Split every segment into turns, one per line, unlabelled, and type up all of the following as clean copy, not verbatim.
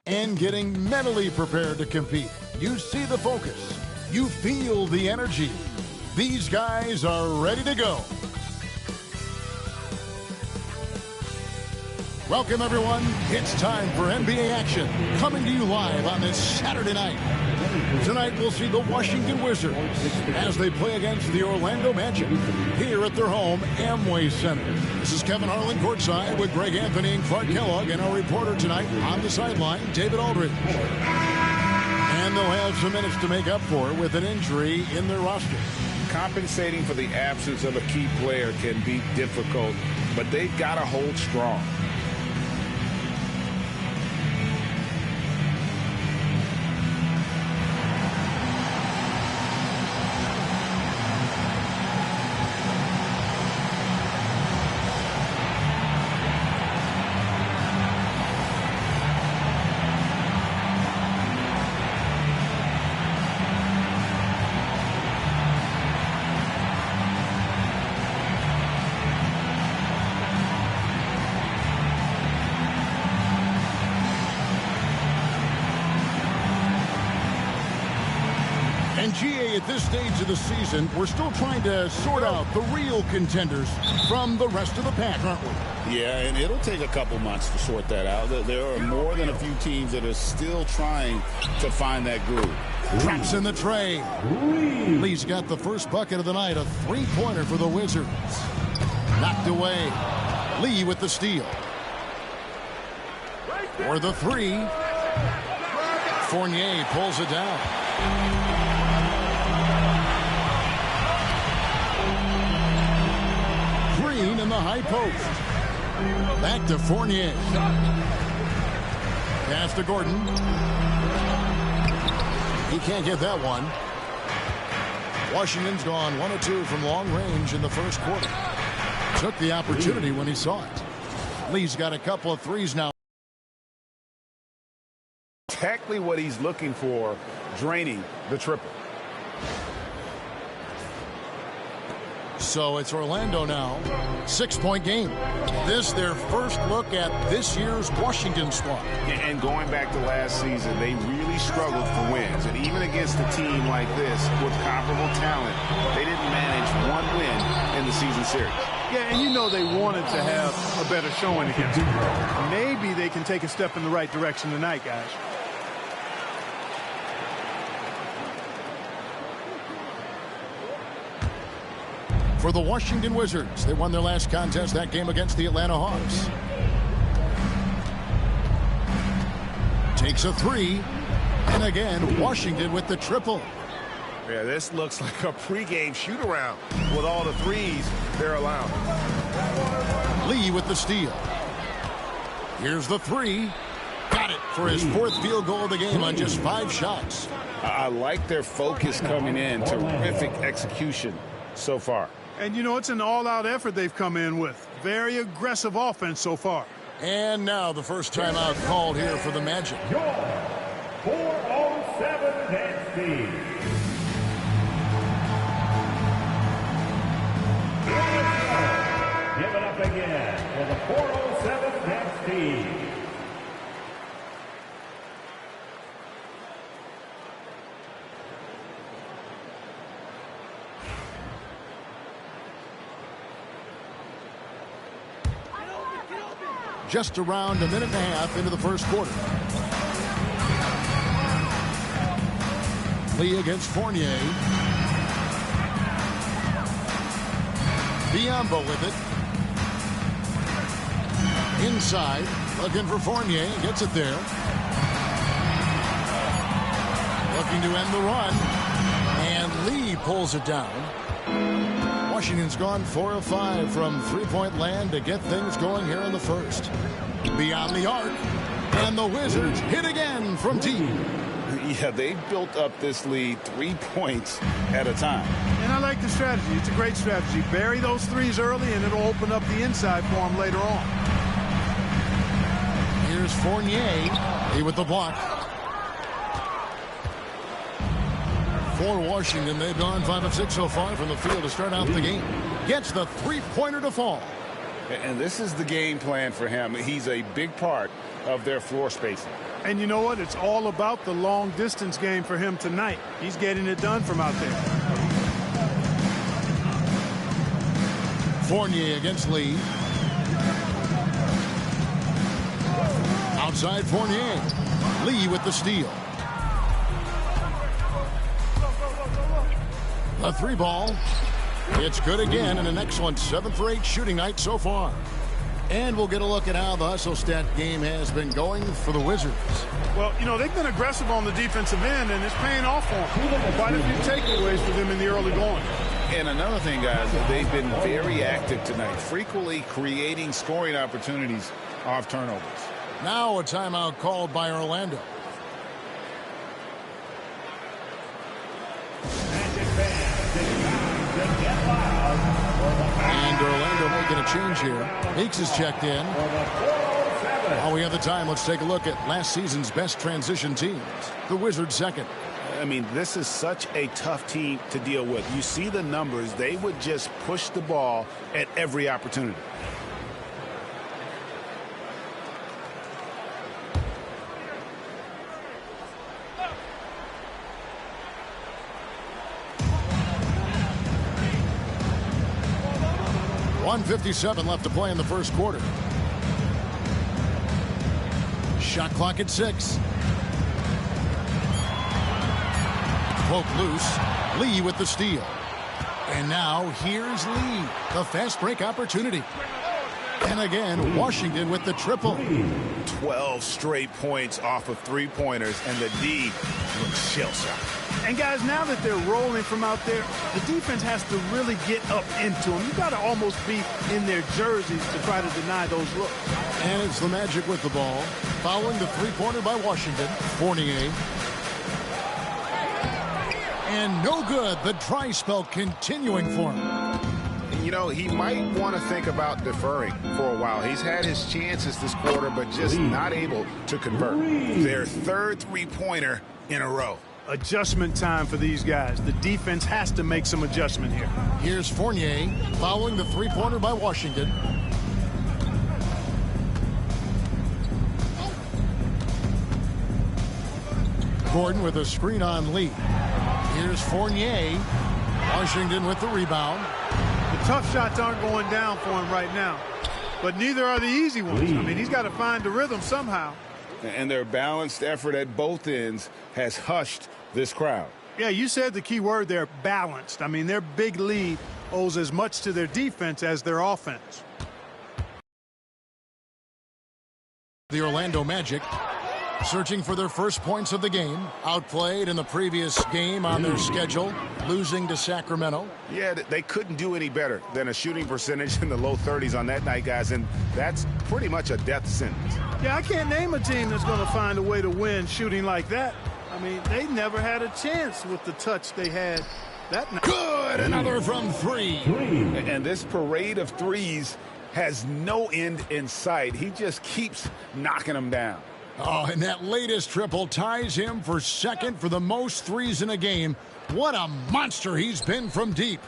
and getting mentally prepared to compete. You see the focus. You feel the energy. These guys are ready to go. Welcome, everyone. It's time for NBA action, coming to you live on this Saturday night. Tonight, we'll see the Washington Wizards as they play against the Orlando Magic here at their home, Amway Center. This is Kevin Harlan courtside with Greg Anthony and Clark Kellogg, and our reporter tonight on the sideline, David Aldridge. And they'll have some minutes to make up for it with an injury in their roster.
Compensating for the absence of a key player can be difficult, but they've got to hold strong.
GA, at this stage of the season, we're still trying to sort out the real contenders from the rest of the pack, aren't we?
Yeah, and it'll take a couple months to sort that out. There are more than a few teams that are still trying to find that groove.
Drops in the tray. Lee's got the first bucket of the night, a three-pointer for the Wizards. Knocked away. Lee with the steal. For the three. Fournier pulls it down. In the high post. Back to Fournier. Pass to Gordon. He can't get that one. Washington's gone 1 of 2 from long range in the first quarter. Took the opportunity when he saw it. Lee's got a couple of threes now.
Exactly what he's looking for, draining the triple.
So it's Orlando now. 6-point game. This their first look at this year's Washington squad.
And going back to last season, they really struggled for wins. And even against a team like this with comparable talent, they didn't manage one win in the season series.
Yeah, and you know they wanted to have a better showing against them. Maybe they can take a step in the right direction tonight, guys.
For the Washington Wizards, they won their last contest, that game against the Atlanta Hawks. Takes a three, and again, Washington with the triple.
Yeah, this looks like a pregame shoot-around with all the threes they're allowing.
Lee with the steal. Here's the three. Got it for his fourth field goal of the game on just 5 shots.
I like their focus coming in. Terrific execution so far.
And, you know, it's an all-out effort they've come in with. Very aggressive offense so far.
And now the first timeout called here for the Magic.
4:07 next team. Give it up again for the 4:07 next team.
Just around a minute and a half into the first quarter. Lee against Fournier. Biombo with it. Inside, looking for Fournier. Gets it there. Looking to end the run. And Lee pulls it down. Washington's gone 4 of 5 from three-point land to get things going here in the first. Beyond the arc, and the Wizards hit again from deep.
Yeah, they've built up this lead 3 points at a time.
And I like the strategy. It's a great strategy. Bury those threes early, and it'll open up the inside for them later on.
Here's Fournier. He with the block. For Washington, they've gone 5 of 6 so far from the field to start out the game. Gets the three-pointer to fall.
And this is the game plan for him. He's a big part of their floor spacing.
And you know what? It's all about the long distance game for him tonight. He's getting it done from out there.
Fournier against Lee. Outside Fournier. Lee with the steal. The three ball. It's good again, and an excellent 7 for 8 shooting night so far. And we'll get a look at how the hustle stat game has been going for the Wizards.
Well, you know, they've been aggressive on the defensive end, and it's paying off for them. Quite a few takeaways for them in the early going.
And another thing, guys, they've been very active tonight, frequently creating scoring opportunities off turnovers.
Now a timeout called by Orlando. And Orlando making a change here. Meeks is checked in. While we have the time, let's take a look at last season's best transition teams. The Wizards second.
I mean, this is such a tough team to deal with. You see the numbers. They would just push the ball at every opportunity.
.157 left to play in the first quarter. Shot clock at 6. Poke loose. Lee with the steal. And now here's Lee. The fast break opportunity. And again, Washington with the triple.
12 straight points off of three-pointers, and the D looks shell-shocked.
And, guys, now that they're rolling from out there, the defense has to really get up into them. You've got to almost be in their jerseys to try to deny those looks.
And it's the Magic with the ball. Following the three-pointer by Washington. Fournier. And no good. The dry spell continuing for him.
You know, he might want to think about deferring for a while. He's had his chances this quarter, but just not able to convert. Their third three-pointer in a row.
Adjustment time for these guys. The defense has to make some adjustment here.
Here's Fournier following the three-pointer by Washington. Gordon with a screen on Lee. Here's Fournier. Washington with the rebound.
The tough shots aren't going down for him right now, but neither are the easy ones. I mean, he's got to find the rhythm somehow.
And their balanced effort at both ends has hushed this crowd.
Yeah, you said the key word there, balanced. I mean, their big lead owes as much to their defense as their offense.
The Orlando Magic searching for their first points of the game. Outplayed in the previous game on their schedule, losing to Sacramento.
Yeah, they couldn't do any better than a shooting percentage in the low 30s on that night, guys, and that's pretty much a death sentence.
Yeah, I can't name a team that's going to find a way to win shooting like that. I mean, they never had a chance with the touch they had that night.
Good! Another from 3.
And this parade of threes has no end in sight. He just keeps knocking them down.
Oh, and that latest triple ties him for second for the most threes in a game. What a monster he's been from deep.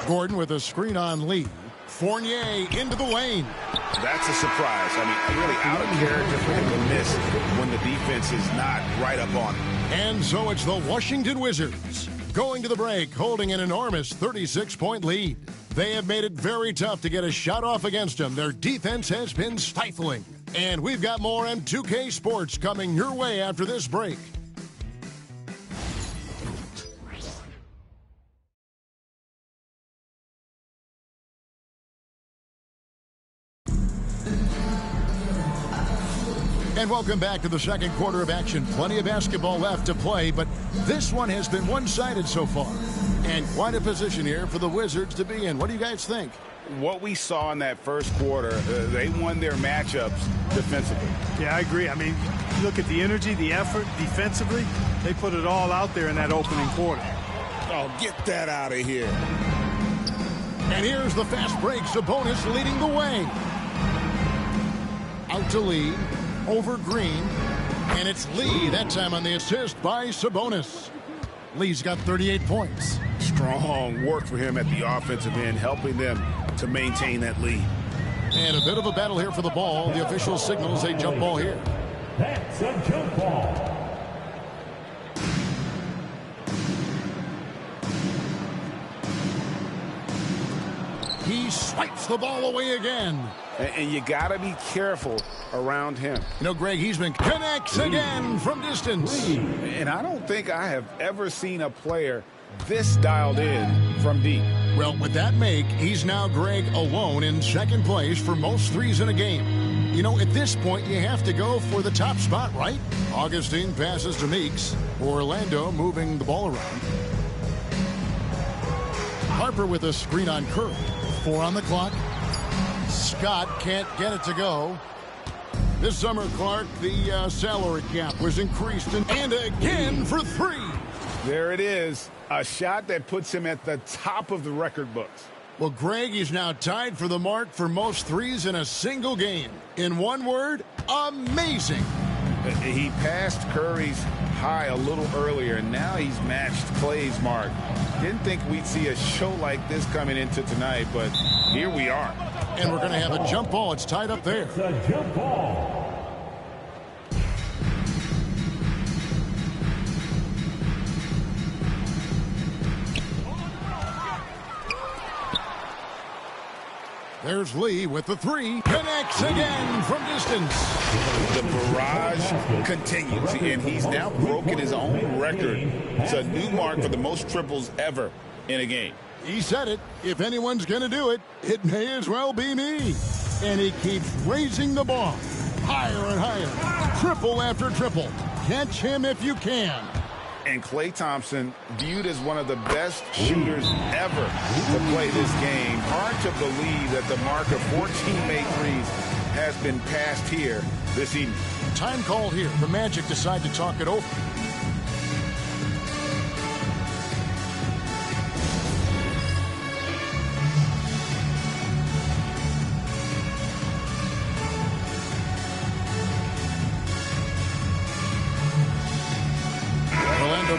Gordon with a screen on Lee. Fournier into the lane.
That's a surprise. I mean, really out of character for him to miss when the defense is not right up on him.
And so it's the Washington Wizards going to the break, holding an enormous 36-point lead. They have made it very tough to get a shot off against them. Their defense has been stifling. And we've got more M2K Sports coming your way after this break. And welcome back to the second quarter of action. Plenty of basketball left to play, but this one has been one-sided so far. And quite a position here for the Wizards to be in. What do you guys think?
What we saw in that first quarter, they won their matchups defensively.
Yeah, I agree. I mean, look at the energy, the effort defensively. They put it all out there in that opening quarter.
Oh, get that out of here.
And here's the fast break. Sabonis leading the way. Out to Lee. Over Green. And it's Lee, that time on the assist by Sabonis. Lee's got 38 points.
Strong work for him at the offensive end, helping them to maintain that lead.
And a bit of a battle here for the ball. The official signals a jump ball here.
That's a jump ball.
He swipes the ball away again.
And you got to be careful around him.
You know, Greg, he's been connects again from distance.
And I don't think I have ever seen a player this dialed in from deep.
Well, with that make, he's now, Greg, alone in second place for most threes in a game. You know, at this point, you have to go for the top spot, right? Augustine passes to Meeks. Orlando moving the ball around. Harper with a screen on Curry. 4 on the clock. Scott can't get it to go. This summer, Clark, the salary cap was increased. And again for 3.
There it is. A shot that puts him at the top of the record books.
Well, Greg, he's now tied for the mark for most threes in a single game. In one word, amazing.
He passed Curry's high a little earlier, and now he's matched Clay's mark. Didn't think we'd see a show like this coming into tonight, but here we are.
And we're going to have a jump ball. It's tied up there.
It's a jump ball.
There's Lee with the 3. Connects again from distance.
The barrage continues, and he's now broken his own record. It's a new mark for the most triples ever in a game.
He said it. If anyone's going to do it, it may as well be me. And he keeps raising the ball. Higher and higher. Triple after triple. Catch him if you can.
And Klay Thompson, viewed as one of the best shooters ever to play this game. Hard to believe that the mark of 14 made threes has been passed here this evening.
Time call here. The Magic decide to talk it over.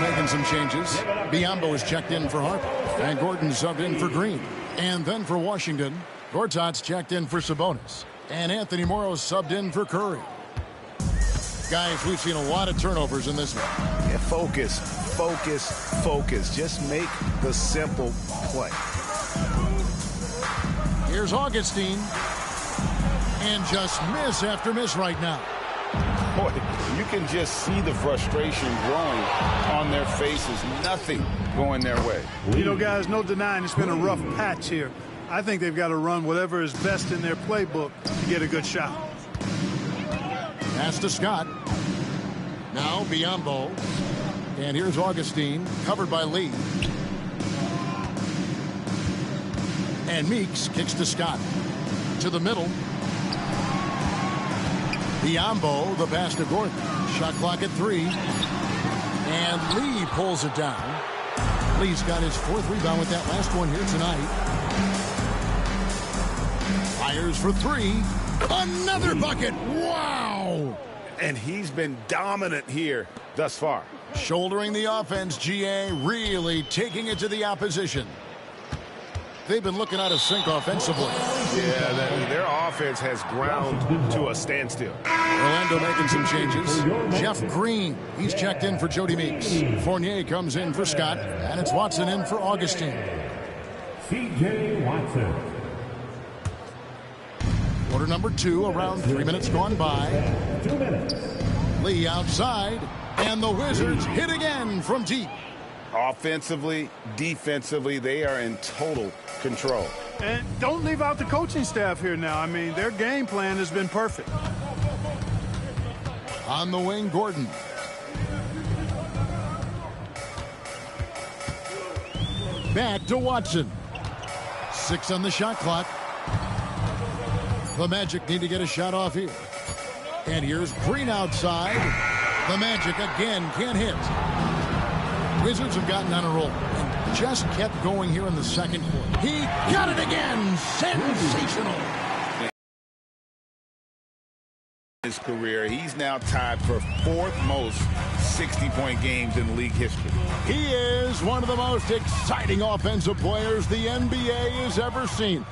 Making some changes. Biyombo is checked in for Harper. And Gordon subbed in for Green. And then for Washington, Gortat's checked in for Sabonis. And Anthony Morrow subbed in for Curry. Guys, we've seen a lot of turnovers in this one.
Yeah, focus, focus, focus. Just make the simple play.
Here's Augustine. And just miss after miss right now.
Boy, you can just see the frustration growing on their faces. Nothing going their way.
You know, guys, no denying it's been a rough patch here. I think they've got to run whatever is best in their playbook to get a good shot.
Pass to Scott. Now Biyombo. And here's Augustine, covered by Lee. And Meeks kicks to Scott. To the middle. Biyombo, the pass to Gordon. Shot clock at 3. And Lee pulls it down. Lee's got his 4th rebound with that last one here tonight. Fires for 3. Another bucket. Wow!
And he's been dominant here thus far.
Shouldering the offense, GA, really taking it to the opposition. They've been looking out of sync offensively.
Yeah, their offense has ground to a standstill.
Orlando making some changes. Jeff Green, he's checked in for Jody Meeks. Fournier comes in for Scott, and it's Watson in for Augustine.
C.J. Watson.
Quarter number 2, around 3 minutes gone by.
2 minutes.
Lee outside, and the Wizards hit again from deep.
Offensively, defensively, they are in total control.
And don't leave out the coaching staff here now. I mean, their game plan has been perfect.
On the wing, Gordon. Back to Watson. 6 on the shot clock. The Magic need to get a shot off here. And here's Green outside. The Magic again can't hit. Wizards have gotten on a roll and just kept going here in the second quarter. He got it again. Sensational.
His career, he's now tied for 4th most 60-point games in league history.
He is one of the most exciting offensive players the NBA has ever seen.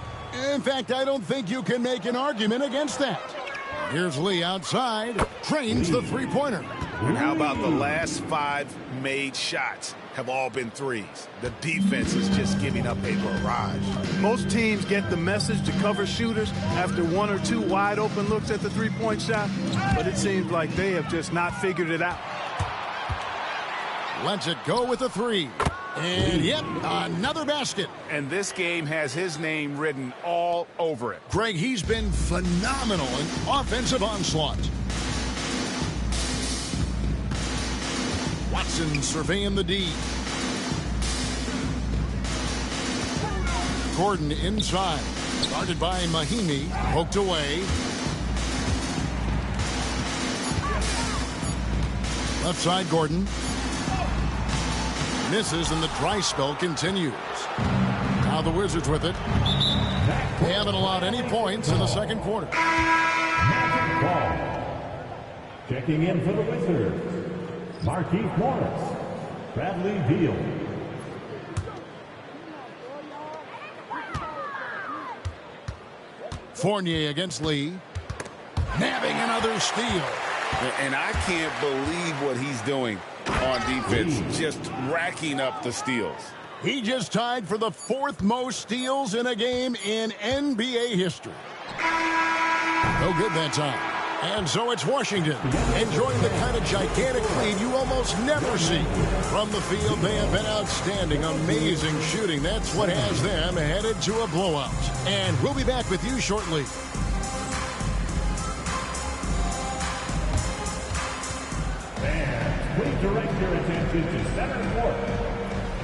In fact, I don't think you can make an argument against that. Here's Lee outside. Trains the three-pointer.
And how about the last 5 made shots have all been threes? The defense is just giving up a barrage.
Most teams get the message to cover shooters after 1 or 2 wide open looks at the three-point shot, but it seems like they have just not figured it out.
Lets it go with a 3. And, yep, another basket.
And this game has his name written all over it.
Greg, he's been phenomenal in offensive onslaught. Watson surveying the D. Gordon inside. Started by Mahimi. Poked away. Left side, Gordon. Misses, and the dry spell continues. Now the Wizards with it. They haven't allowed any points in the second quarter.
Magic ball. Checking in for the Wizards, Markieff Morris, Bradley Beal.
Fournier against Lee. Nabbing another steal.
And I can't believe what he's doing on defense, just racking up the steals.
He just tied for the 4th most steals in a game in NBA history. No good that time. And so it's Washington, enjoying the kind of gigantic lead you almost never see. From the field, they have been outstanding, amazing shooting. That's what has them headed to a blowout. And we'll be back with you shortly.
Please direct your attention to center court.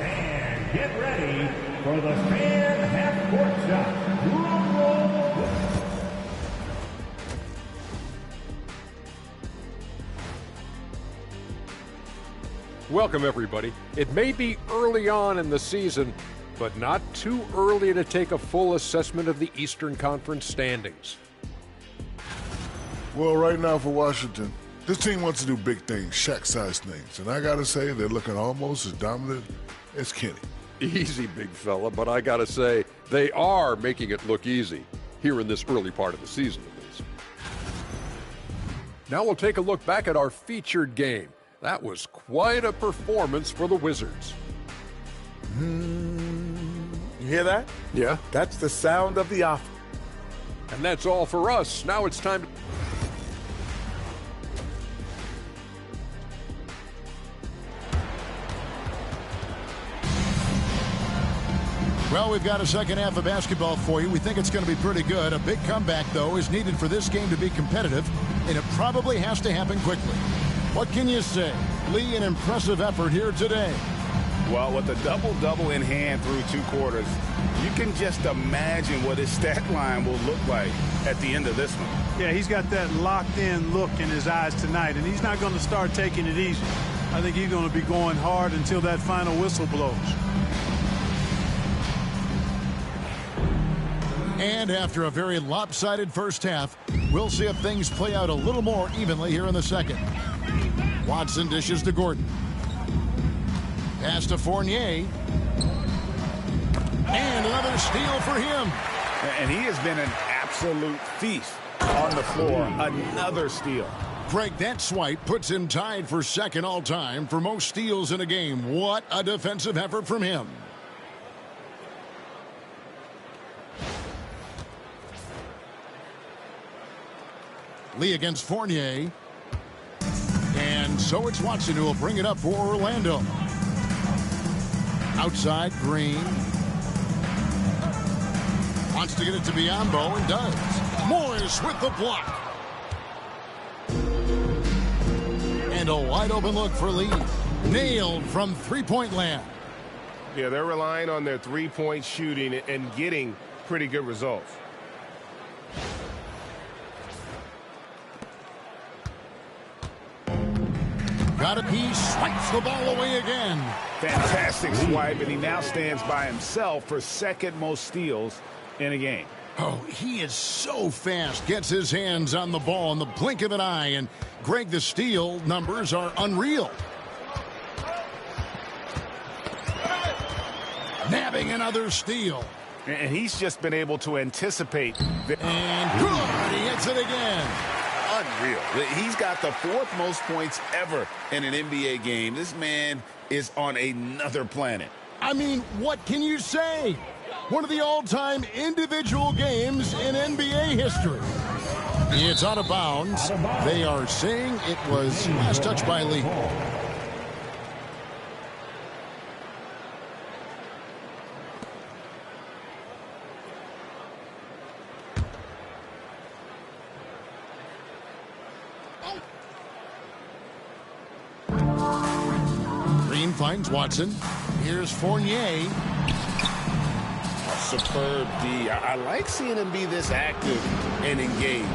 And get ready for the fan half-court shot. Drum roll.
Welcome, everybody. It may be early on in the season, but not too early to take a full assessment of the Eastern Conference standings.
Well, right now for Washington, this team wants to do big things, Shaq-sized things. And I got to say, they're looking almost as dominant as Kenny.
Easy, big fella, but I got to say, they are making it look easy here in this early part of the season, at least. Now we'll take a look back at our featured game. That was quite a performance for the Wizards.
You hear that?
Yeah.
That's the sound of the offense.
And that's all for us. Now it's time to...
Well, we've got a second half of basketball for you. We think it's going to be pretty good. A big comeback, though, is needed for this game to be competitive, and it probably has to happen quickly. What can you say? Lee, an impressive effort here today.
Well, with a double-double in hand through 2 quarters, you can just imagine what his stat line will look like at the end of this one.
Yeah, he's got that locked-in look in his eyes tonight, and he's not going to start taking it easy. I think he's going to be going hard until that final whistle blows.
And after a very lopsided first half, we'll see if things play out a little more evenly here in the second. Watson dishes to Gordon. Pass to Fournier. And another steal for him.
And he has been an absolute feast on the floor. Another steal.
Greg, that swipe puts him tied for second all-time for most steals in a game. What a defensive effort from him. Lee against Fournier. And so it's Watson who will bring it up for Orlando. Outside, Green. Wants to get it to Biyombo and does. Morris with the block. And a wide open look for Lee. Nailed from three-point land.
Yeah, they're relying on their three-point shooting and getting pretty good results.
Got a piece, swipes the ball away again.
Fantastic swipe, and he now stands by himself for second most steals in a game.
Oh, he is so fast. Gets his hands on the ball in the blink of an eye. And, Greg, the steal numbers are unreal. Nabbing another steal.
And he's just been able to anticipate.
And good, he hits it again.
unreal. He's got the 4th most points ever in an NBA game. This man is on another planet.
I mean, what can you say? One of the all-time individual games in NBA history. It's out of bounds. They are saying it was last touch by Lee. Green finds Watson. Here's Fournier.
Superb D. I like seeing him be this active and engaged.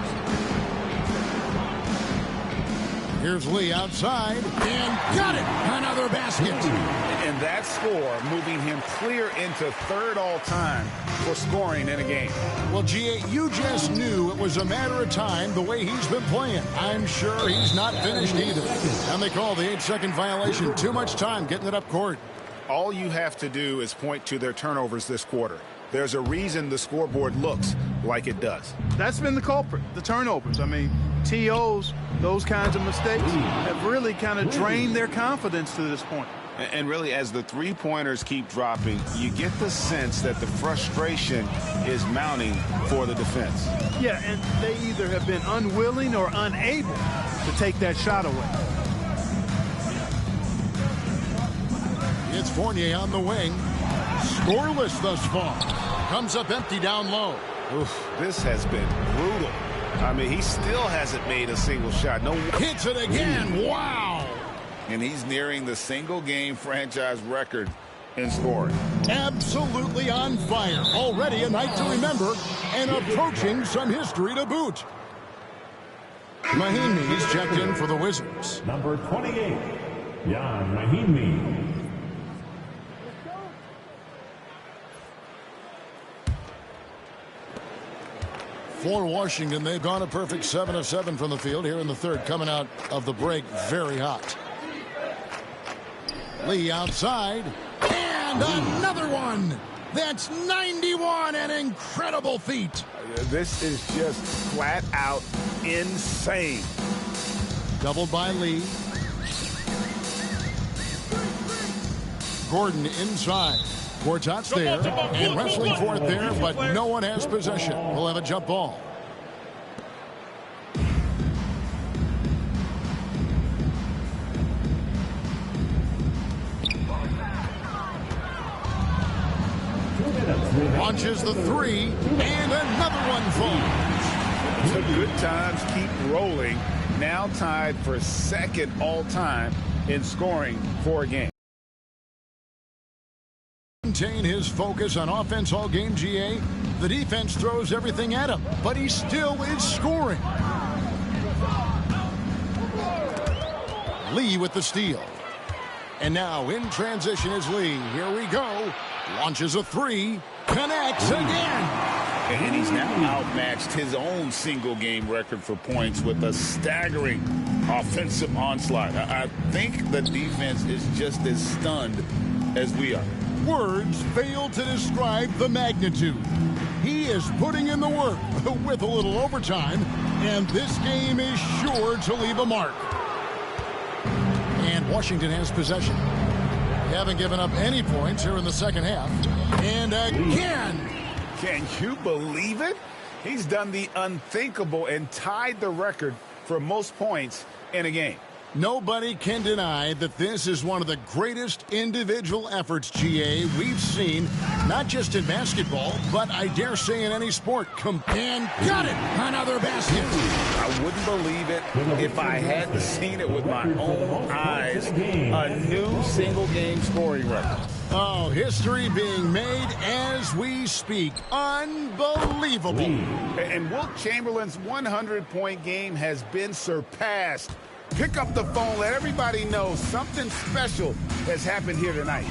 Here's Lee outside, and got it! Another basket.
And that score moving him clear into 3rd all-time for scoring in a game.
Well, G.A., you just knew it was a matter of time the way he's been playing. I'm sure he's not finished either. And they call the 8-second violation. Too much time getting it up court.
All you have to do is point to their turnovers this quarter. There's a reason the scoreboard looks like it does.
That's been the culprit, the turnovers. I mean, TOs, those kinds of mistakes have really kind of drained their confidence to this point.
And really, as the three-pointers keep dropping, you get the sense that the frustration is mounting for the defense.
Yeah, and they either have been unwilling or unable to take that shot away.
It's Fournier on the wing. Scoreless thus far. Comes up empty down low.
Oof, this has been brutal. I mean, he still hasn't made a single shot. No,
hits it again. Wow.
And he's nearing the single-game franchise record in scoring.
Absolutely on fire. Already a night to remember and approaching some history to boot. Mahinmi's checked in for the Wizards.
Number 28, Jan Mahinmi.
For Washington, they've gone a perfect 7 of 7 from the field here in the 3rd, coming out of the break very hot. Lee outside, and another one. That's 91, an incredible feat.
This is just flat out insane.
Doubled by Lee. Gordon inside. Gortat's there, and wrestling for it there, but no one has possession. We'll have a jump ball. Launches the 3, and another one falls.
The good times keep rolling. Now tied for 2nd all-time in scoring for a game.
Maintain his focus on offense all game, GA. The defense throws everything at him, but he still is scoring. Lee with the steal. And now in transition is Lee. Here we go. Launches a 3. Connects again.
And he's now outmatched his own single-game record for points with a staggering offensive onslaught. I think the defense is just as stunned as we are.
Words fail to describe the magnitude. He is putting in the work with a little overtime, and this game is sure to leave a mark. And Washington has possession. They haven't given up any points here in the 2nd half. And again.
Can you believe it? He's done the unthinkable and tied the record for most points in a game.
Nobody can deny that this is one of the greatest individual efforts, GA, we've seen, not just in basketball, but I dare say in any sport. And got it! Another basket!
I wouldn't believe it if I hadn't seen it with my own eyes. A new single-game scoring record.
Oh, history being made as we speak. Unbelievable.
And Wilt Chamberlain's 100-point game has been surpassed. Pick up the phone, let everybody know something special has happened here tonight.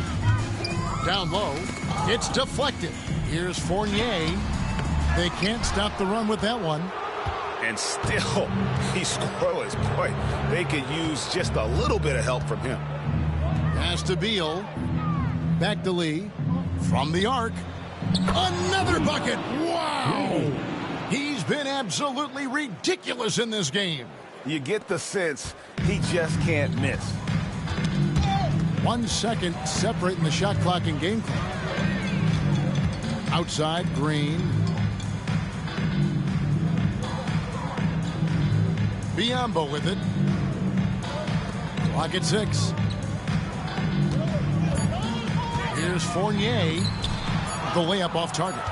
Down low, it's deflected. Here's Fournier. They can't stop the run with that one.
And still, he's scoreless. Boy, they could use just a little bit of help from him.
Pass to Beal. Back to Lee. From the arc. Another bucket. Wow! He's been absolutely ridiculous in this game.
You get the sense he just can't miss.
1 second separating the shot clock and game clock. Outside, Green. Biombo with it. Clock at 6. Here's Fournier. The layup off target.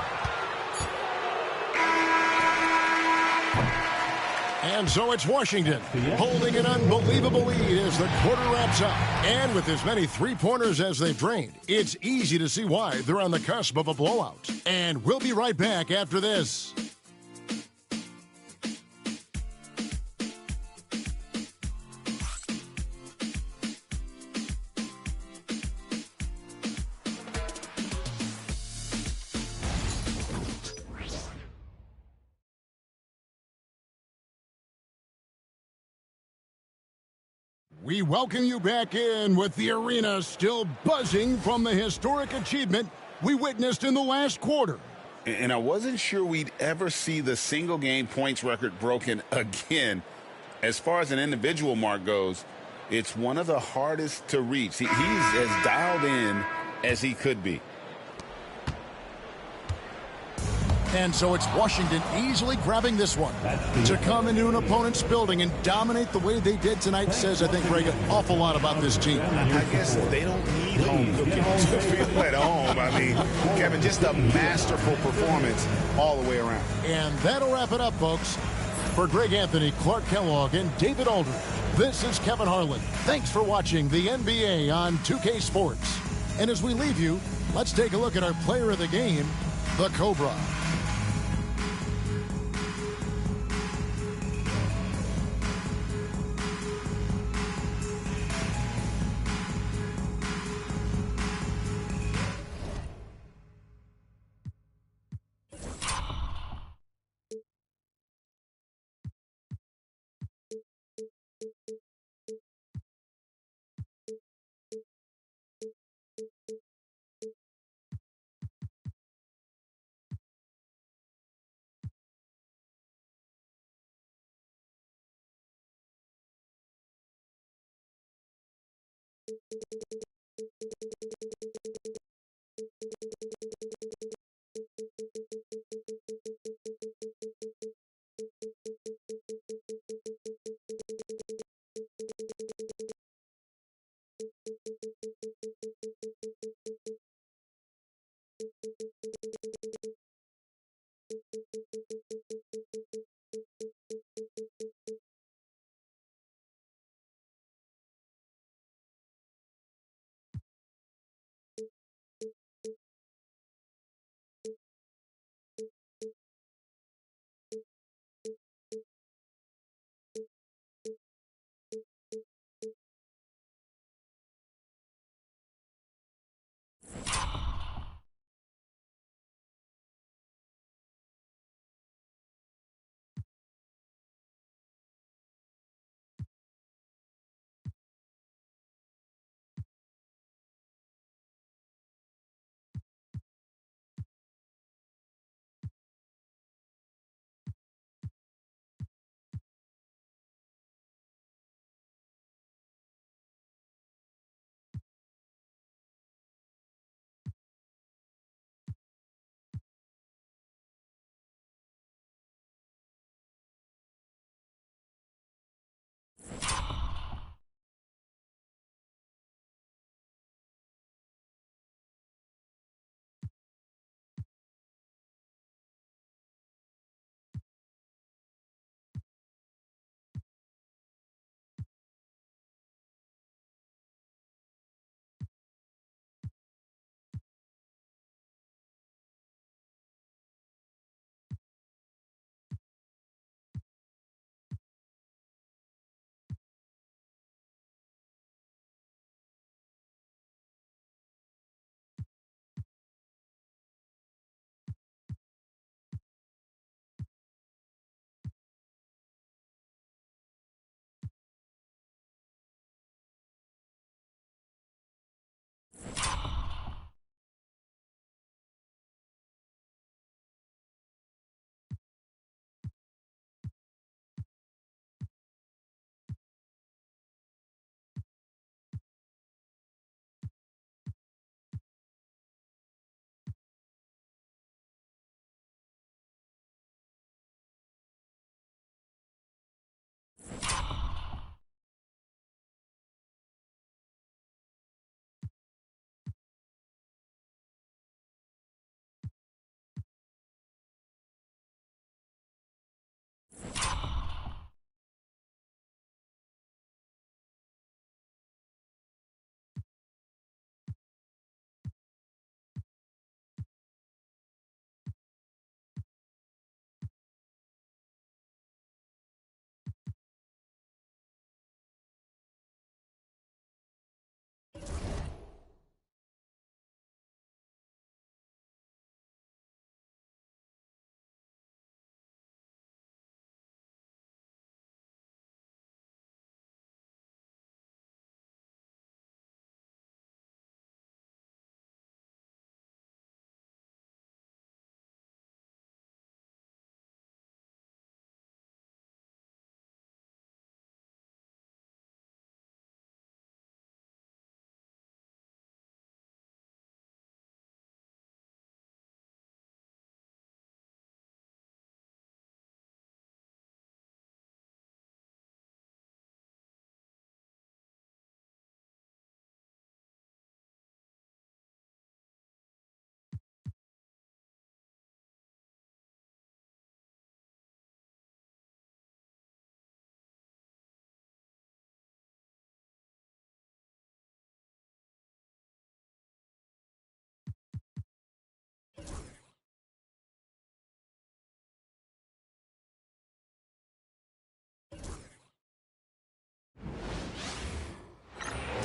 And so it's Washington holding an unbelievable lead as the quarter wraps up. And with as many three-pointers as they've drained, it's easy to see why they're on the cusp of a blowout. And we'll be right back after this. We welcome you back in with the arena still buzzing from the historic achievement we witnessed in the last quarter.
And I wasn't sure we'd ever see the single-game points record broken again. As far as an individual mark goes, it's one of the hardest to reach. He's as dialed in as he could be.
And so it's Washington easily grabbing this one. To come into an opponent's building and dominate the way they did tonight says, I think, Greg, an awful lot about this team.
I guess they don't need home cooking to feel at home. I mean, Kevin, just a masterful performance all the way around.
And that'll wrap it up, folks. For Greg Anthony, Clark Kellogg, and David Aldridge, this is Kevin Harlan. Thanks for watching the NBA on 2K Sports. And as we leave you, let's take a look at our player of the game, the Cobra.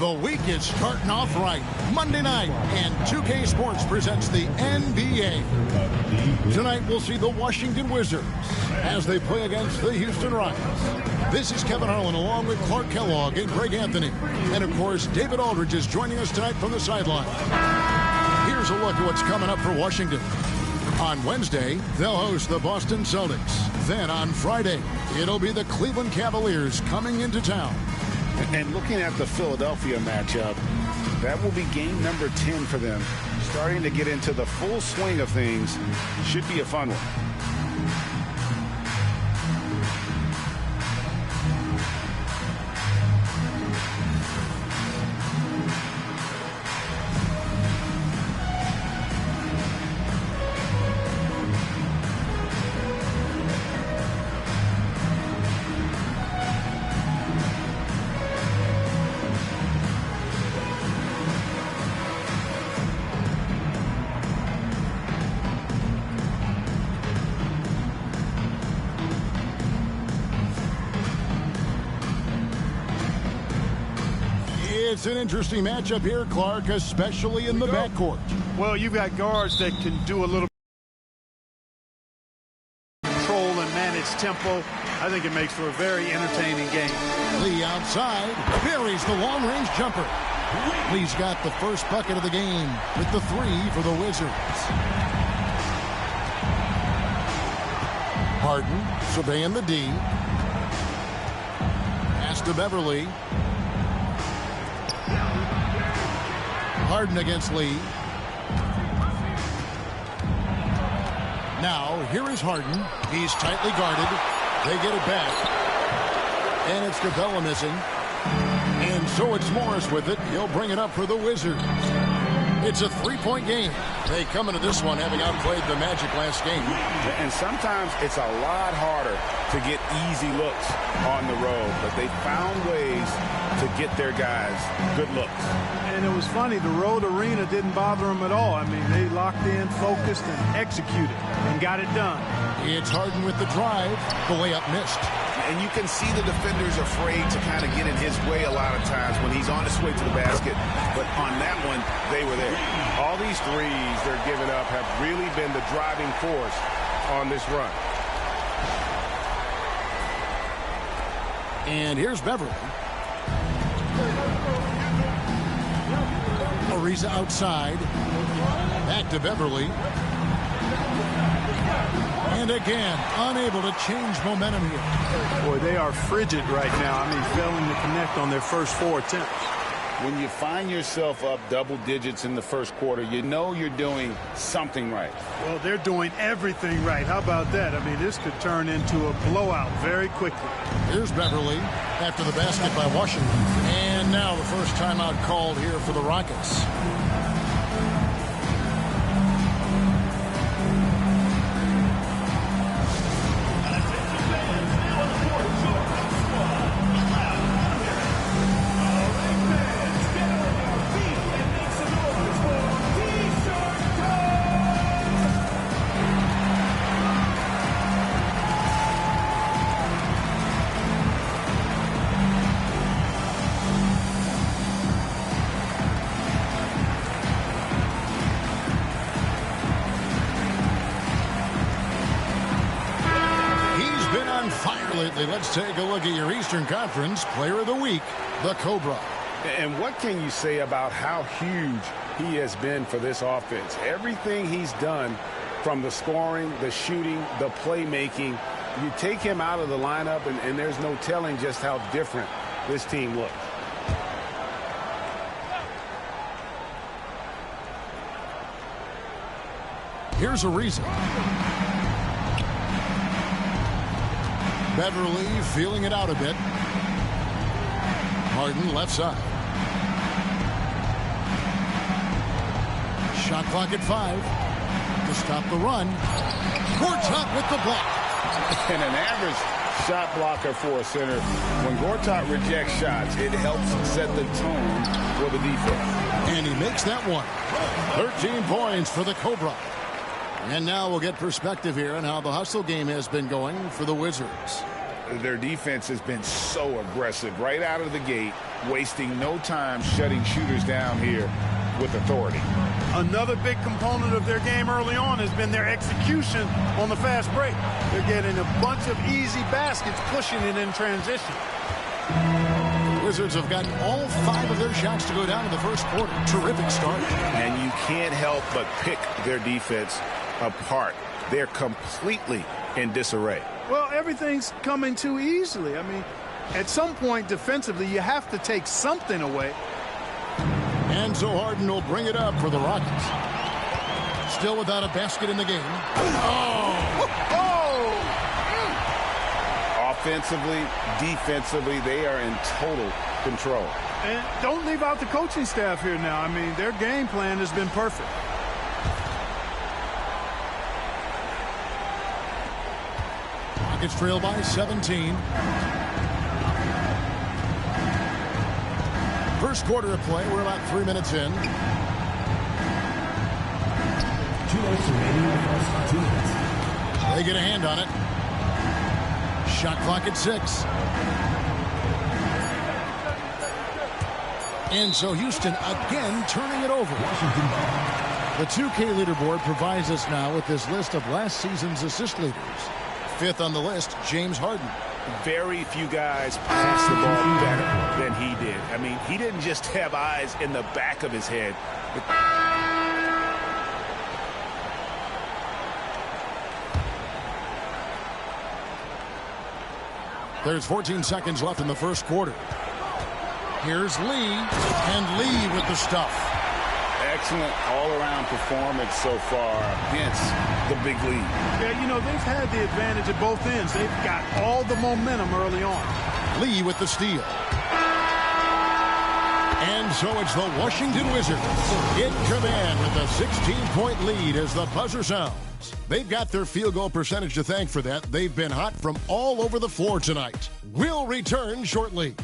The week is starting off right. Monday night, and 2K Sports presents the NBA. Tonight, we'll see the Washington Wizards as they play against the Houston Rockets. This is Kevin Harlan along with Clark Kellogg and Greg Anthony. And, of course, David Aldridge is joining us tonight from the sideline. Here's a look at what's coming up for Washington. On Wednesday, they'll host the Boston Celtics. Then on Friday, it'll be the Cleveland Cavaliers coming into town.
And looking at the Philadelphia matchup, that will be game number 10 for them. Starting to get into the full swing of things. Should be a fun one.
It's an interesting matchup here, Clark, especially in the backcourt.
Well, you've got guards that can do a little control and manage tempo. I think it makes for a very entertaining game.
Lee outside, buries the long-range jumper. Lee's got the first bucket of the game with the 3 for the Wizards. Harden surveying the D. Pass to Beverly. Harden against Lee. Now, here is Harden. He's tightly guarded. They get it back. And it's Capella missing. And so it's Morris with it. He'll bring it up for the Wizards. It's a 3-point game. They come into this one having outplayed the Magic last game.
And sometimes it's a lot harder to get easy looks on the road. But they found ways to get their guys good looks.
And it was funny, the road arena didn't bother them at all. I mean, they locked in, focused, and executed, and got it done.
It's Harden with the drive. The layup missed.
And you can see the defenders afraid to kind of get in his way a lot of times when he's on his way to the basket. But on that one, they were there.
All these threes they're giving up have really been the driving force on this run.
And here's Beverly. Ariza outside. Back to Beverly. And again, unable to change momentum here.
Boy, they are frigid right now. I mean, failing to connect on their first 4 attempts.
When you find yourself up double digits in the first quarter, you know you're doing something right.
Well, they're doing everything right. How about that? I mean, this could turn into a blowout very quickly.
Here's Beverly after the basket by Washington. And now the first timeout called here for the Rockets. Let's take a look at your Eastern Conference Player of the Week, the Cobra.
And what can you say about how huge he has been for this offense? Everything he's done, from the scoring, the shooting, the playmaking, you take him out of the lineup, and there's no telling just how different this team looks.
Here's a reason. Beverly feeling it out a bit. Harden left side. Shot clock at 5 to stop the run. Gortat with the block.
And an average shot blocker for a center. When Gortat rejects shots, it helps set the tone for the defense.
And he makes that one. 13 points for the Cobra. And now we'll get perspective here on how the hustle game has been going for the Wizards.
their defense has been so aggressive right out of the gate, wasting no time shutting shooters down here with authority.
Another big component of their game early on has been their execution on the fast break. They're getting a bunch of easy baskets, pushing it in transition.
Wizards have gotten all 5 of their shots to go down in the first quarter. Terrific start.
And you can't help but pick their defense apart. They're completely in disarray.
Well, everything's coming too easily. I mean, at some point defensively, you have to take something away.
And so Harden will bring it up for the Rockets. Still without a basket in the game.
Offensively, defensively, they are in total control.
And don't leave out the coaching staff here now. I mean, their game plan has been perfect.
Rockets trail by 17. First quarter of play. We're about 3 minutes in.
2 minutes remaining in the first 2 minutes.
They get a hand on it. Shot clock at 6. And so Houston again turning it over. The 2K leaderboard provides us now with this list of last season's assist leaders. 5th on the list, James Harden.
Very few guys pass the ball better than he did. I mean, he didn't just have eyes in the back of his head.
There's 14 seconds left in the first quarter. Here's Lee, and Lee with the stuff.
Excellent all-around performance so far against the big lead.
Yeah, you know, they've had the advantage at both ends. They've got all the momentum early on.
Lee with the steal. And so it's the Washington Wizards in command with a 16-point lead as the buzzer sounds. They've got their field goal percentage to thank for that. They've been hot from all over the floor tonight. We'll return shortly.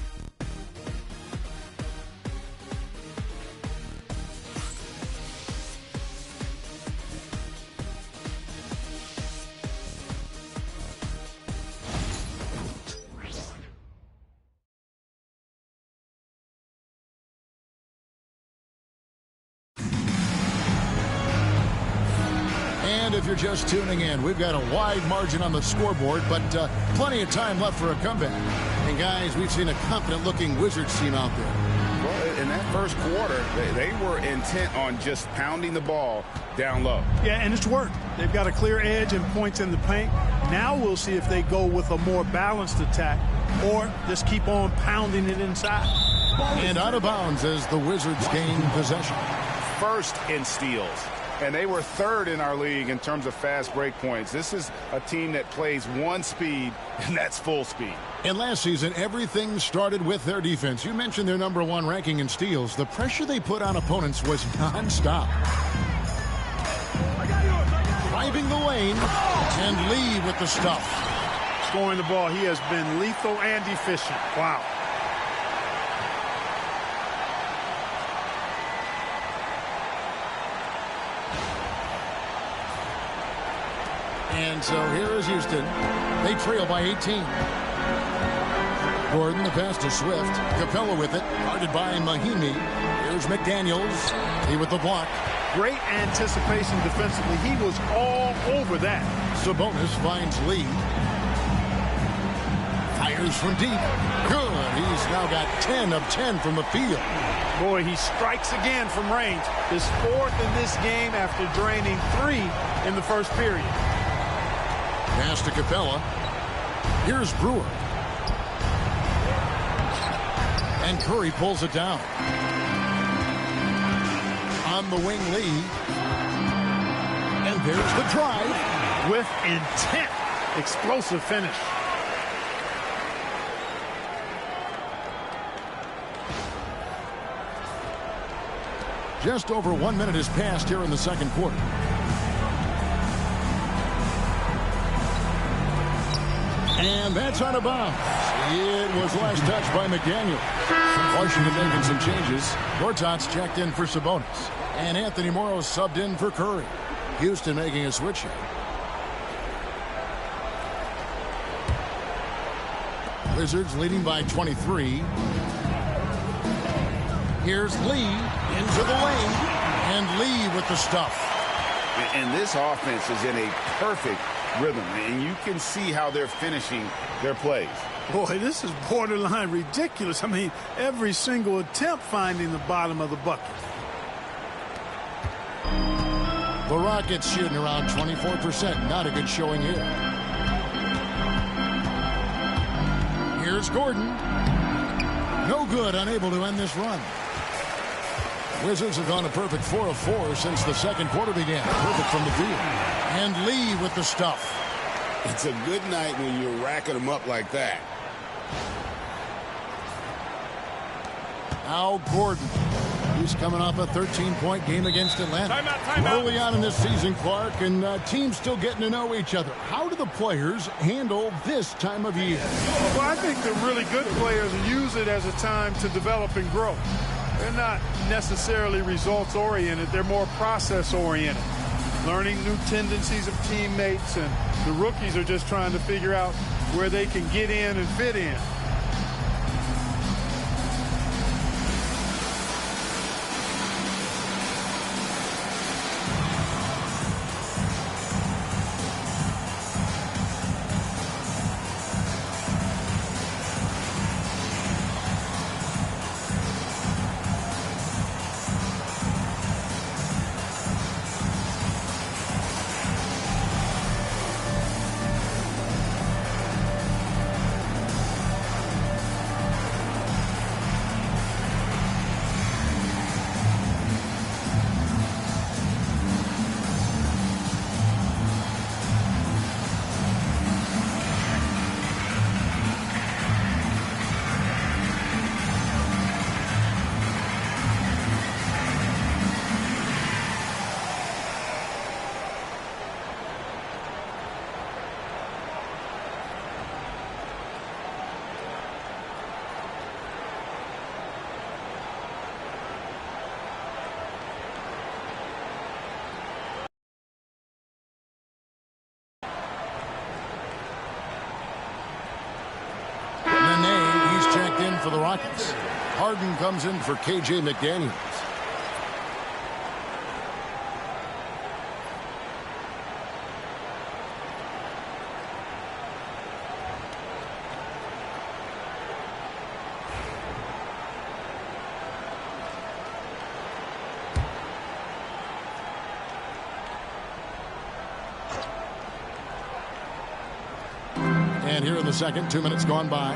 And if you're just tuning in, we've got a wide margin on the scoreboard, but plenty of time left for a comeback. And guys, we've seen a confident-looking Wizards team out there.
Well, in that first quarter, they were intent on just pounding the ball down low.
Yeah, and it's worked. They've got a clear edge and points in the paint. Now we'll see if they go with a more balanced attack or just keep on pounding it inside.
And out of bounds as the Wizards gain possession.
First in steals. And they were 3rd in our league in terms of fast break points. This is a team that plays one speed, and that's full speed.
And last season, everything started with their defense. You mentioned their #1 ranking in steals. The pressure they put on opponents was nonstop. Driving the lane, and Lee with the stuff.
Scoring the ball, he has been lethal and efficient. Wow.
And so here is Houston. They trail by 18. Gordon, the pass to Swift. Capella with it. Guarded by Mahimi. Here's McDaniels. He with the block.
Great anticipation defensively. He was all over that.
Sabonis finds Lee. Fires from deep. Good. He's now got 10 of 10 from the field.
Boy, he strikes again from range. His 4th in this game after draining 3 in the first period.
Pass to Capella. Here's Brewer. And Curry pulls it down. On the wing, Lee. And there's the drive.
With intent. Explosive finish.
Just over 1 minute has passed here in the second quarter. And that's out of bounds. It was last touched by McDaniel. Washington making some changes. Gortat's checked in for Sabonis. And Anthony Morrow subbed in for Curry. Houston making a switch here. Wizards leading by 23. Here's Lee into the lane, and Lee with the stuff.
And this offense is in a perfect rhythm, and you can see how they're finishing their plays.
Boy, this is borderline ridiculous. I mean, every single attempt finding the bottom of the bucket.
The Rockets shooting around 24%. Not a good showing here. Here's Gordon. No good, unable to end this run. Wizards have gone a perfect 4 of 4 since the second quarter began. Perfect from the field. And Lee with the stuff.
It's a good night when you're racking them up like that.
Now Gordon. He's coming off a 13-point game against Atlanta.
Timeout.
Early on in this season, Clark, and teams still getting to know each other. How do the players handle this time of year?
Well, I think the really good players use it as a time to develop and grow. They're not necessarily results-oriented. They're more process-oriented, learning new tendencies of teammates, and the rookies are just trying to figure out where they can get in and fit in.
Checked in for the Rockets. Harden comes in for KJ McDaniels. And here in the second, 2 minutes gone by.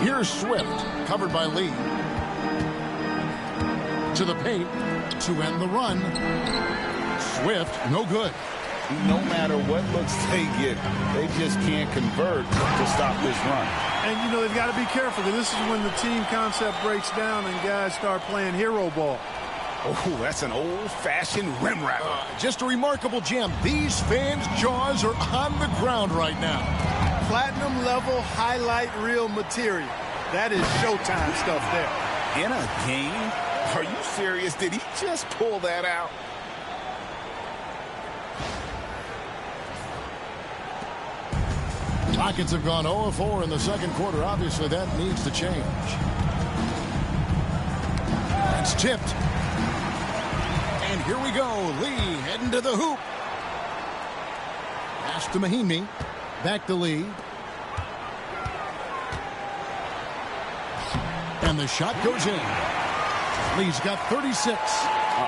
Here's Swift, covered by Lee. To the paint to end the run. Swift, no good.
No matter what looks they get, they just can't convert to stop this run.
And, you know, they've got to be careful, because this is when the team concept breaks down and guys start playing hero ball.
Oh, that's an old-fashioned rim wrapper.
Just a remarkable gem. These fans' jaws are on the ground right now.
Platinum level highlight reel material. That is Showtime stuff there.
In a game? Are you serious? Did he just pull that out?
Rockets have gone 0 of 4 in the second quarter. Obviously, that needs to change. It's tipped. And here we go. Lee heading to the hoop. Pass to Mahinmi. Back to Lee. And the shot goes in. Lee's got 36.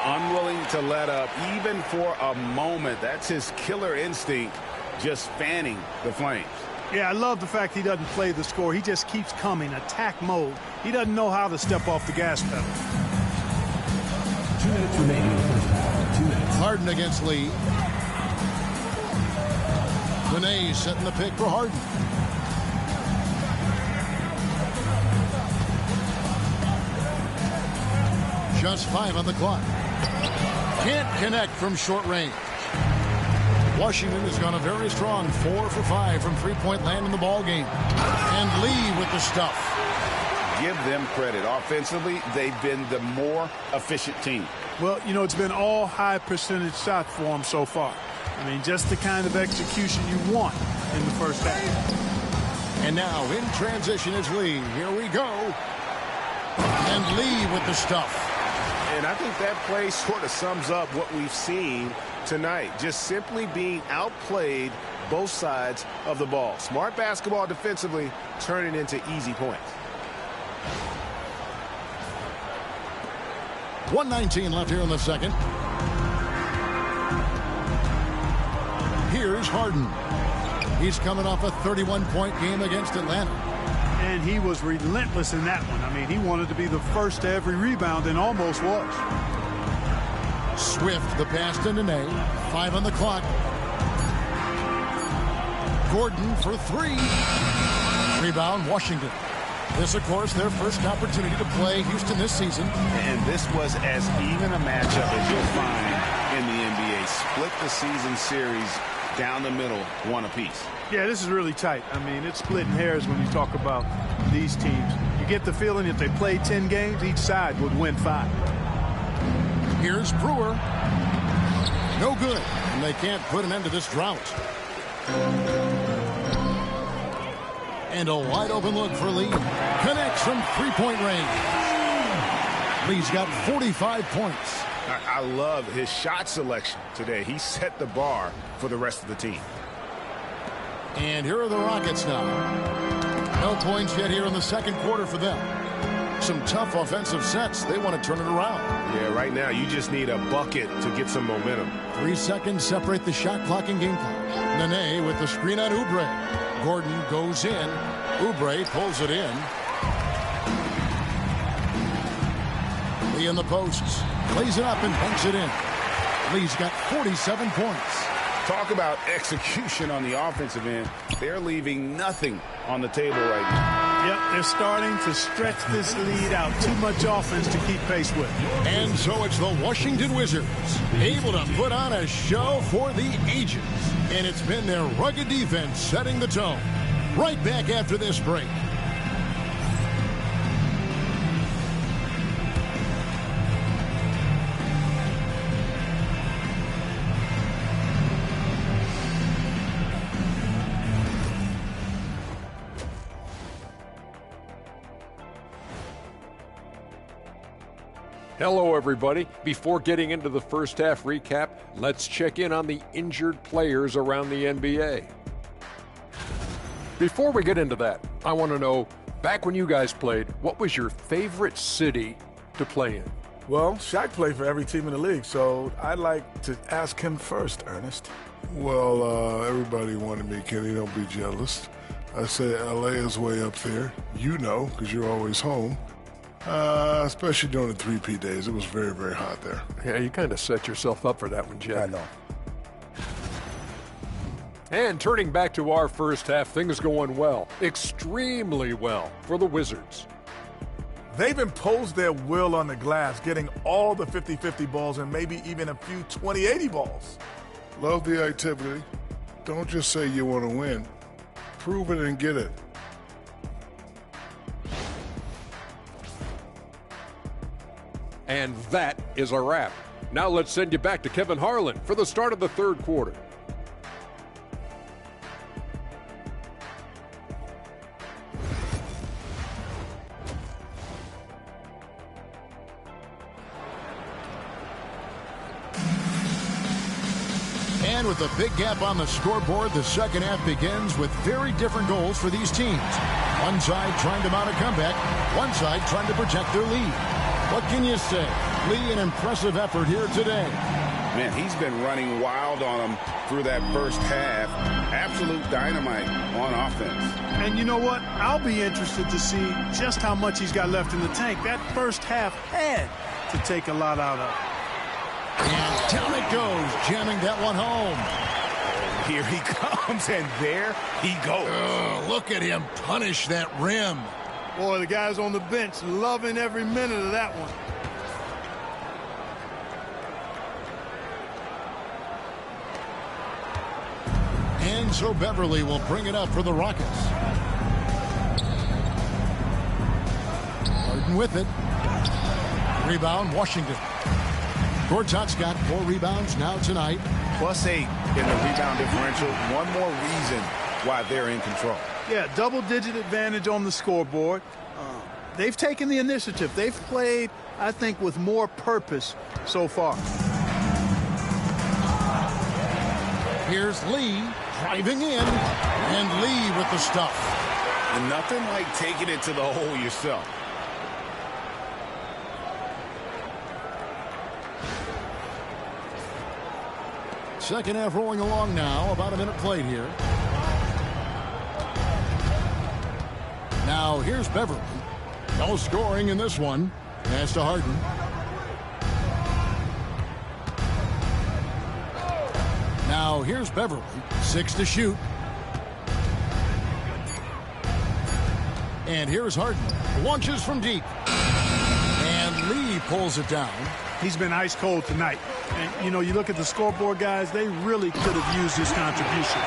Unwilling to let up even for a moment. That's his killer instinct, just fanning the flames.
Yeah, I love the fact he doesn't play the score. He just keeps coming, attack mode. He doesn't know how to step off the gas pedal.
2 minutes remaining in the first half. 2 minutes.
Harden against Lee. Benet setting the pick for Harden. Just 5 on the clock. Can't connect from short range. Washington has gone a very strong 4 for 5 from three-point land in the ball game. And Lee with the stuff.
Give them credit. Offensively, they've been the more efficient team.
Well, you know, it's been all high percentage shots for them so far. I mean, just the kind of execution you want. in the first half.
And now in transition is Lee. Here we go. And Lee with the stuff.
And I think that play sort of sums up what we've seen tonight. Just simply being outplayed both sides of the ball. Smart basketball defensively, turning into easy points.
1:19 left here in the second. Here's Harden. He's coming off a 31-point game against Atlanta.
And he was relentless in that one. I mean, he wanted to be the first to every rebound and almost was.
Swift, the pass to Nene. 5 on the clock. Gordon for 3. Rebound, Washington. This, of course, their first opportunity to play Houston this season.
And this was as even a matchup as you'll find in the NBA. Split the season series down the middle, one apiece.
Yeah, this is really tight. I mean, it's splitting hairs when you talk about these teams. You get the feeling if they played 10 games, each side would win 5.
Here's Brewer. No good. And they can't put an end to this drought. And a wide open look for Lee. Connects from three-point range. Lee's got 45 points.
I love his shot selection today. He set the bar for the rest of the team.
And here are the Rockets now. No points yet here in the second quarter for them. Some tough offensive sets. They want to turn it around.
Yeah, right now you just need a bucket to get some momentum.
3 seconds separate the shot clock and game clock. Nene with the screen on Oubre. Gordon goes in. Oubre pulls it in. Lee in the posts. Plays it up and banks it in. Lee's got 47 points.
Talk about execution on the offensive end. They're leaving nothing on the table right now.
Yep, they're starting to stretch this lead out. Too much offense to keep pace with.
And so it's the Washington Wizards, able to put on a show for the ages. And it's been their rugged defense setting the tone. Right back after this break.
Hello, everybody. Before getting into the first half recap, let's check in on the injured players around the NBA. Before we get into that, I want to know, back when you guys played, what was your favorite city to play in?
Well, Shaq played for every team in the league, so I'd like to ask him first, Ernest.
Well, everybody wanted me, Kenny. Don't be jealous. I say LA is way up there. You know, because you're always home. Especially during the 3P days. It was very, very hot there.
Yeah, you kind of set yourself up for that one, Jeff.
I know.
And turning back to our first half, things going well, extremely well for the Wizards.
They've imposed their will on the glass, getting all the 50-50 balls and maybe even a few 20-80 balls.
Love the activity. Don't just say you want to win. Prove it and get it.
And that is a wrap. Now let's send you back to Kevin Harlan for the start of the third quarter.
And with a big gap on the scoreboard, the second half begins with very different goals for these teams. One side trying to mount a comeback, one side trying to protect their lead. What can you say? Lee, an impressive effort here today.
Man, he's been running wild on them through that first half. Absolute dynamite on offense.
And you know what? I'll be interested to see just how much he's got left in the tank. That first half had to take a lot out of.
And down it goes, jamming that one home.
Here he comes, and there he goes.
Look at him punish that rim.
Boy, the guys on the bench loving every minute of that one.
And so Beverly will bring it up for the Rockets. Harden with it. Rebound, Washington. Gortat's got 4 rebounds now tonight.
+8 in the rebound differential. One more reason why they're in control.
Yeah, double-digit advantage on the scoreboard. They've taken the initiative. They've played, I think, with more purpose so far.
Here's Lee driving in, and Lee with the stuff.
And nothing like taking it to the hole yourself.
Second half rolling along now. About a minute played here. Now here's Beverly. No scoring in this one. Pass to Harden. Now here's Beverly. 6 to shoot. And here's Harden. Launches from deep. And Lee pulls it down.
He's been ice cold tonight. And, you know, you look at the scoreboard, guys, they really could have used his contribution.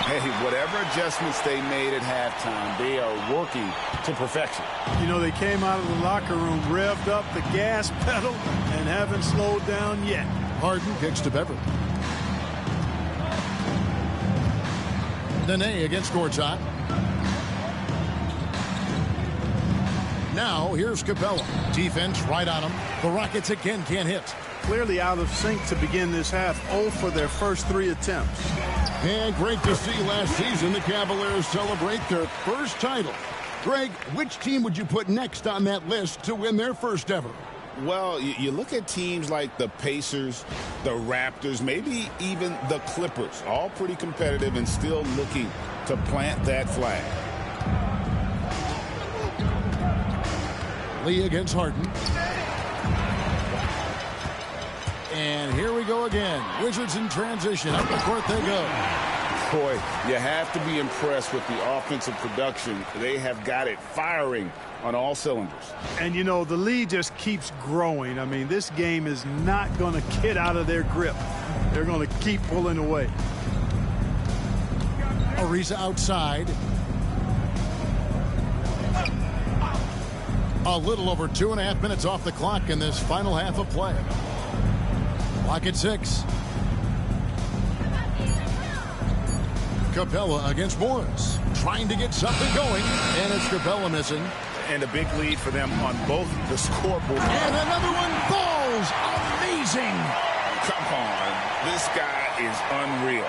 Hey, whatever adjustments they made at halftime, they are working to perfection.
You know, they came out of the locker room, revved up the gas pedal, and haven't slowed down yet.
Harden kicks to Beverly. Nene against Gortat. Now here's Capella. Defense right on him. The Rockets again can't hit.
Clearly out of sync to begin this half. 0 for their first 3 attempts.
And great to see last season the Cavaliers celebrate their first title. Greg, which team would you put next on that list to win their first ever?
Well, you look at teams like the Pacers, the Raptors, maybe even the Clippers, all pretty competitive and still looking to plant that flag.
Lee against Harden. And here we go again. Wizards in transition. Up the court they go.
Boy, you have to be impressed with the offensive production. They have got it firing on all cylinders.
And, you know, the lead just keeps growing. I mean, this game is not going to get out of their grip. They're going to keep pulling away.
Ariza outside. A little over 2.5 minutes off the clock in this final half of play. Clock at 6. Capella against Morris. Trying to get something going. And it's Capella missing.
And a big lead for them on both the scoreboard.
And another one falls. Amazing.
Come on. This guy is unreal.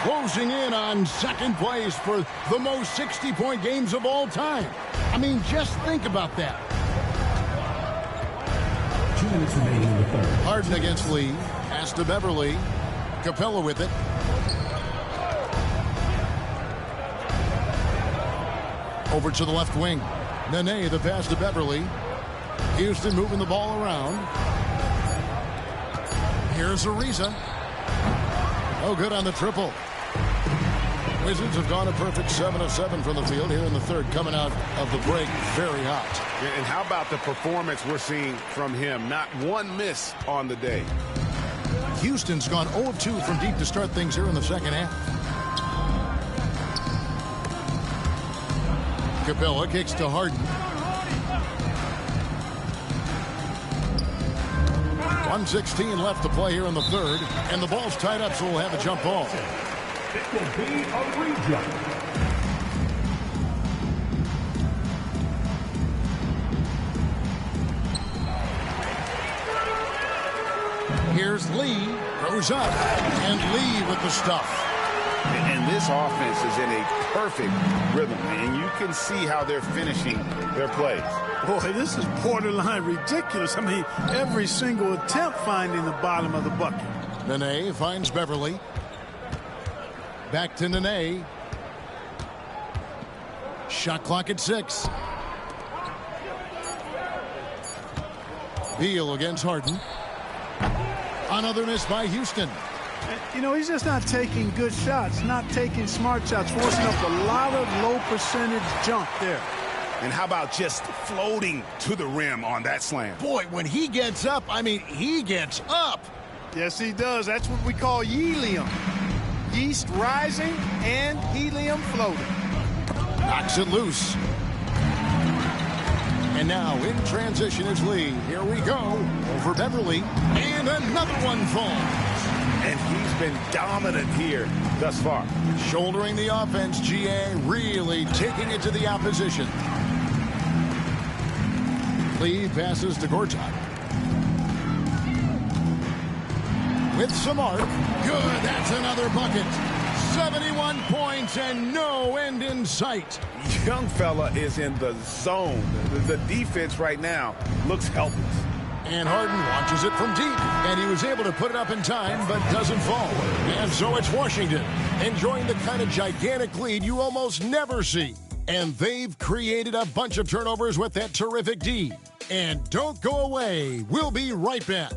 Closing in on second place for the most 60-point games of all time. I mean, just think about that.
2 minutes remaining in the third.
Harden against Lee. Pass to Beverly. Capella with it. Over to the left wing. Nene, the pass to Beverly. Houston moving the ball around. Here's Ariza. Oh, good on the triple. Wizards have gone a perfect 7 of 7 from the field here in the third, coming out of the break very hot.
And how about the performance we're seeing from him? Not one miss on the day.
Houston's gone 0 of 2 from deep to start things here in the second half. Capella kicks to Harden. 1:16 left to play here in the third, and the ball's tied up, so we'll have a jump ball.
It will be a rejump.
Here's Lee, goes up, and Lee with the stuff.
And this offense is in a perfect rhythm, and you can see how they're finishing their plays.
Boy, this is borderline ridiculous. I mean, every single attempt finding the bottom of the bucket.
Nene finds Beverly. Back to Nene. Shot clock at 6. Beal against Harden. Another miss by Houston.
You know, he's just not taking good shots, not taking smart shots, forcing up a lot of low percentage jump there.
And how about just floating to the rim on that slam?
Boy, when he gets up, I mean, he gets up.
Yes, he does. That's what we call helium. Yeast rising and helium floating.
Knocks it loose. And now in transition is Lee. Here we go. Over Beverly. And another one falls.
And he's been dominant here thus far.
Shouldering the offense, GA really taking it to the opposition. Lee passes to Gortat. With some arc. Good, that's another bucket. 71 points and no end in sight.
Young fella is in the zone. The defense right now looks helpless.
And Harden launches it from deep. And he was able to put it up in time, but doesn't fall. And so it's Washington, enjoying the kind of gigantic lead you almost never see. And they've created a bunch of turnovers with that terrific D. And don't go away. We'll be right back.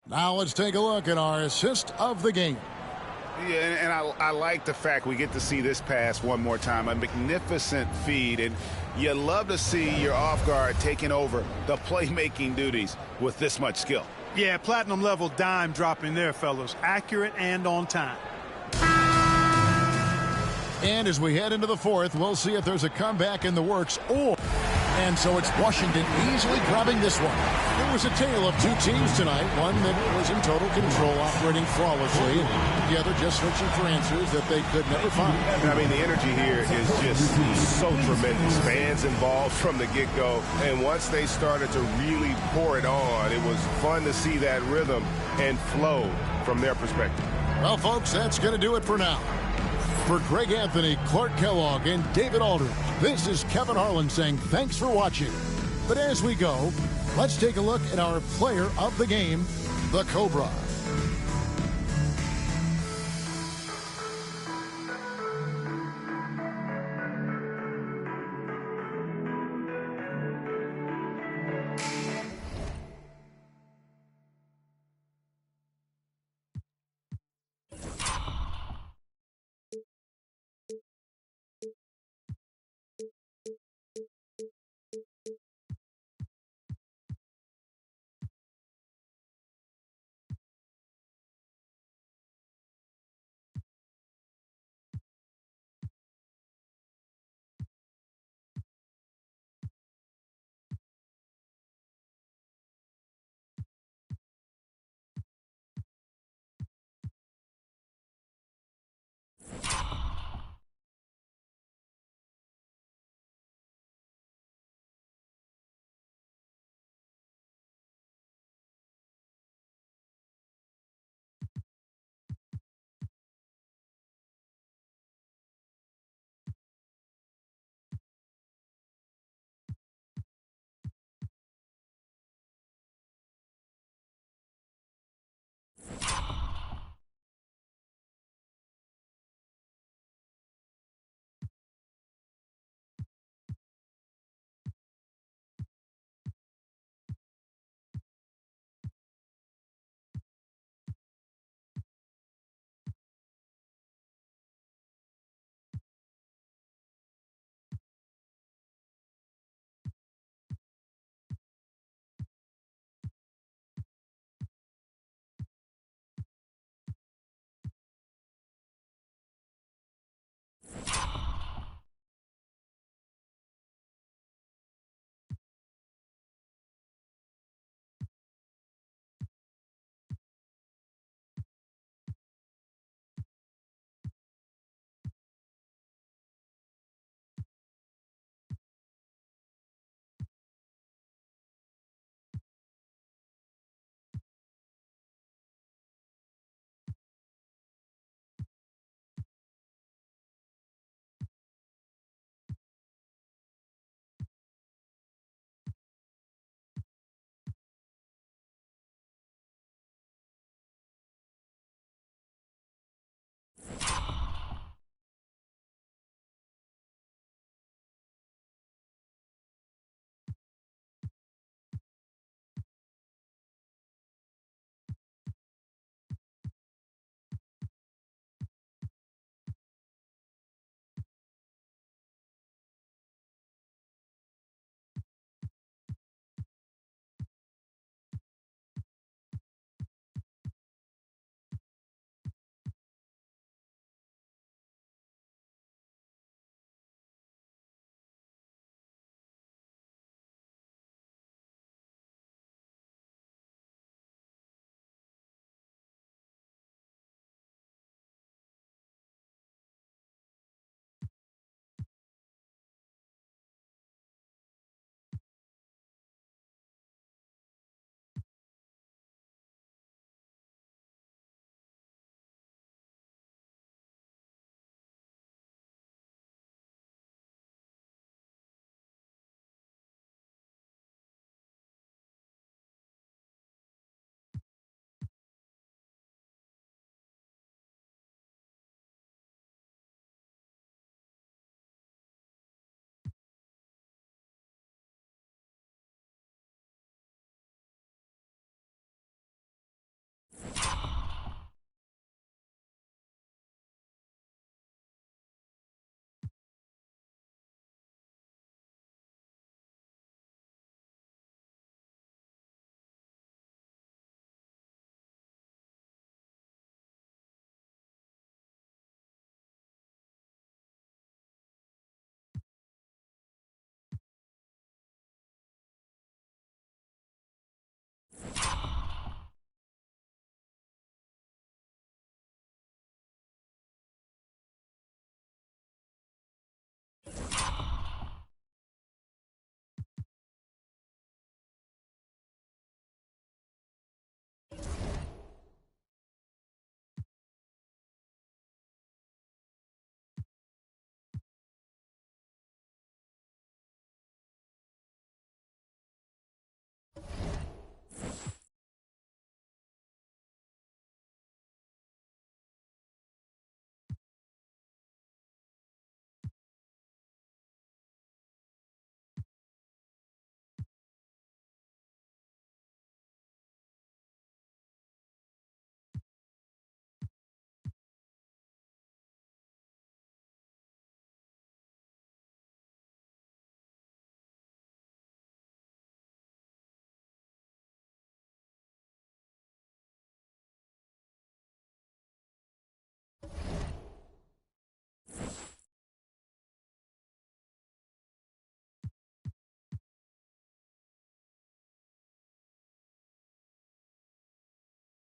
Now let's take a look at our assist of the game.
Yeah, and I like the fact we get to see this pass one more time. A magnificent feed, and you love to see your off guard taking over the playmaking duties with this much skill.
Yeah, platinum level dime dropping there, fellas. Accurate and on time.
And as we head into the fourth, we'll see if there's a comeback in the works or... And so it's Washington easily grabbing this one. It was a tale of two teams tonight. One that was in total control, operating flawlessly, and the other just searching for answers that they could never find.
I mean, the energy here is just so tremendous. Fans involved from the get-go, and once they started to really pour it on, it was fun to see that rhythm and flow from their perspective.
Well, folks, that's going to do it for now. For Greg Anthony, Clark Kellogg, and David Aldridge, this is Kevin Harlan saying thanks for watching. But as we go, let's take a look at our player of the game, the Cobra.